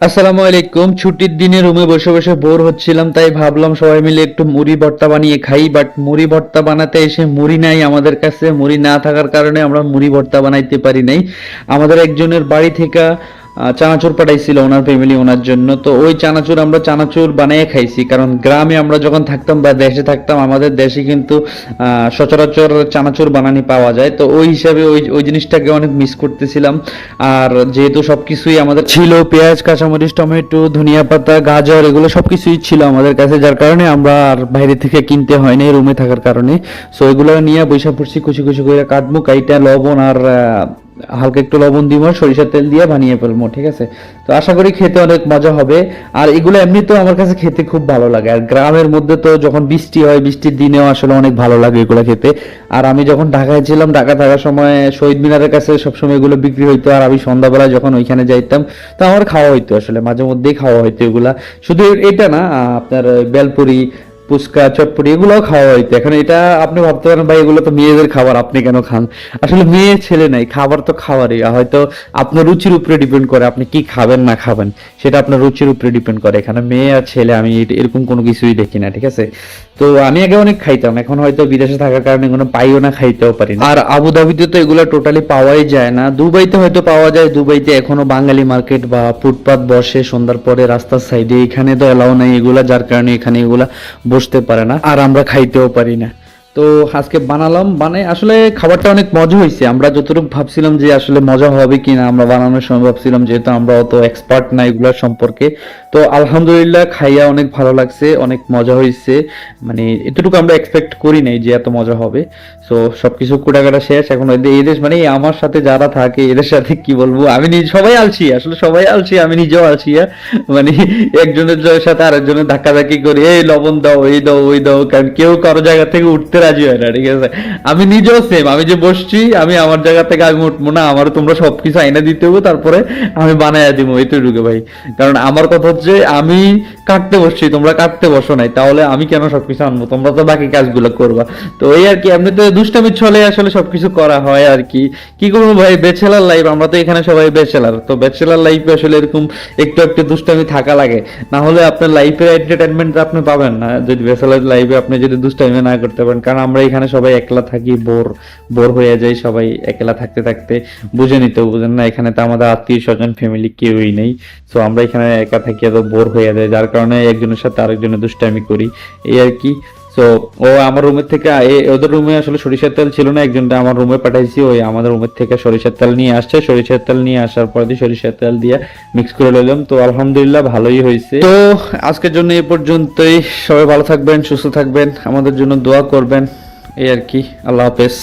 আসসালামু আলাইকুম। ছুটির দিনে রুমে বসে বসে বোর হচ্ছিলাম, তাই ভাবলাম সবাই মিলে একটু মুড়ি ভর্তা বানিয়ে খাই। বাট মুড়ি ভর্তা বানাতে এসে মুড়ি নাই আমাদের কাছে। মুড়ি না থাকার কারণে আমরা মুড়ি ভর্তা বানাইতে পারি নাই। আমাদের একজনের বাড়ি থেকে চানাচুর পাঠাইছিল ওনার ফ্যামিলি ওনার জন্য। তো ওই চানাচুর আমরা চানাচুর বানিয়ে খাইছি, কারণ গ্রামে আমরা যখন থাকতাম বা দেশে থাকতাম আমাদের দেশে কিন্তু সচরাচর চানাচুর বানানি পাওয়া যায়। তো ওই হিসাবে ওই ওই জিনিসটাকে অনেক মিস করতেছিলাম। আর যেহেতু সবকিছুই আমাদের ছিল, পেঁয়াজ, কাঁচামরিচ, টমেটো, ধনিয়া পাতা, গাজর, এগুলো সবকিছুই ছিল আমাদের কাছে, যার কারণে আমরা আর বাইরে থেকে কিনতে হয় নাই রুমে থাকার কারণে। সো এগুলো নিয়ে বৈশা পড়ছি, কুচি কুচি করে কাটবো, কাইটা লবণ আর হালকা একটু লবণ দিব, সরিষার তেল দিয়ে বানিয়ে ফেলবো, ঠিক আছে? তো আশা করি খেতে অনেক মজা হবে। আর এগুলো এমনিতেও আমার কাছে খেতে খুব ভালো লাগে। আর গ্রামের মধ্যে তো যখন বৃষ্টি হয়, বৃষ্টির দিনেও আসলে অনেক ভালো লাগে এগুলো খেতে। আর আমি যখন ঢাকায় ছিলাম, ঢাকা থাকার সময় শহীদ মিনারের কাছে সবসময় এগুলো বিক্রি হইতো, আর আমি সন্ধ্যাবেলায় যখন ওইখানে যাইতাম তো আমার খাওয়া হইতো, আসলে মাঝে মধ্যেই খাওয়া হইতো এগুলা। শুধু এটা না, আপনার বেলপুরি, ফুচকা, চটপটি এগুলোও খাওয়া হইতো। এখন এটা আপনি ভাবতে পারেন ভাই এগুলো তো মেয়েদের খাবার, আপনি কেন খান? আসলে মেয়ে ছেলে নাই, খাবার তো খাবারই। হয়তো আপনার রুচির উপরে ডিপেন্ড করে আপনি কি খাবেন না খাবেন, সেটা আপনার রুচির উপরে ডিপেন্ড করে। এখানে মেয়ে আর ছেলে আমি এরকম কোনো কিছুই দেখি না, ঠিক আছে? তো আমি আগে অনেক খাইতাম, এখন হয়তো বিদেশে থাকার কারণে কোনো পাইও না, খাইতেও পারি না। আর আবুধাবিতে তো এগুলো টোটালি পাওয়াই যায় না। দুবাইতে হয়তো পাওয়া যায়, দুবাইতে এখনো বাঙালি মার্কেট বা ফুটপাত বসে সন্ধ্যার পরে রাস্তার সাইডে, এখানে তো এলাও নাই এগুলা, যার কারণে এখানে এগুলা বসতে পারে না, আর আমরা খাইতেও পারি না। তো আজকে বানালাম, আসলে খাবারটা অনেক মজা হয়েছে। আমরা যতটুকু ভাবছিলাম যে আসলে মজা হবে কিনা, আমরা বানানোর সময় ভাবছিলাম, যেহেতু আমরা অত এক্সপার্ট না এগুলোর সম্পর্কে। তো আলহামদুলিল্লাহ খাইয়া অনেক ভালো লাগছে, অনেক মজা হয়েছে। এতটুকু আমরা এক্সপেক্ট করি নাই যে এত মজা হবে। তো সবকিছু কুটাকাটা শেষ। এখন এই দেশ আমার সাথে যারা থাকে এদের সাথে কি বলবো, আমি সবাই আলছি, আসলে সবাই আলছি, আমি নিজেও আলছি। মানে একজনের সাথে আরেকজনের ধাক্কাধাক্কি করি, এই লবণ দাও, এই দাও, ওই দাও, কারণ কেউ কারো জায়গা থেকে উঠতে রাজি হয় না, ঠিক আছে? আমি নিজেও সেম, আমি যে বসছি, আমি আমার জায়গা থেকে আমি উঠবো না, আমারও তোমরা সবকিছু আইনা দিতে হবে, তারপরে আমি বানাইয়া দিব, এইটুকু ভাই। কারণ আমার কথা হচ্ছে, আমি কাটতে বসছি, তোমরা কাটতে বসো নাই, তাহলে আমি কেন সবকিছু আনবো? তোমরা তো বাকি কাজগুলো করবা। তো এই আর কি, এমনিতে দুষ্টামি ছলে আসলে সবকিছু করা হয় আর কি। কি করবো ভাই, ব্যাচেলার লাইফ, আমরা তো এখানে সবাই ব্যাচেলার। তো ব্যাচেলার লাইফে আসলে এরকম একটু একটু দুষ্টামি থাকা লাগে, না হলে আপনার লাইফের এন্টারটেনমেন্ট আপনি পাবেন না যদি ব্যাচেলার লাইফে আপনি যদি দুষ্টামি না করতে পারেন। কারণ আমরা এখানে সবাই একলা থাকি, বোর বোর হয়ে যাই সবাই একলা থাকতে থাকতে। বুঝে নিতে বুঝেন না, এখানে তো আমাদের আত্মীয় স্বজন ফ্যামিলি কেউই নেই। তো আমরা এখানে একা থাকি, এত বোর হয়ে যায়, যার কারণে একজনের সাথে আরেকজনের দুষ্টামি করি, এই আর কি। তো ও আমার রুমের থেকে ওদের রুমে আসলে সরিষার তেল ছিল না, একজনটা আমার রুমে পাঠাইছি, ওই আমাদের রুমের থেকে সরিষার তেল নিয়ে আসছে। সরিষার তেল নিয়ে আসার পর দিয়ে সরিষার তেল দিয়ে মিক্স করে নিলাম। তো আলহামদুলিল্লাহ ভালোই হয়েছে। তো আজকের জন্য এই পর্যন্তই। সবাই ভালো থাকবেন, সুস্থ থাকবেন, আমাদের জন্য দোয়া করবেন, এই আর কি। আল্লাহ হাফেজ।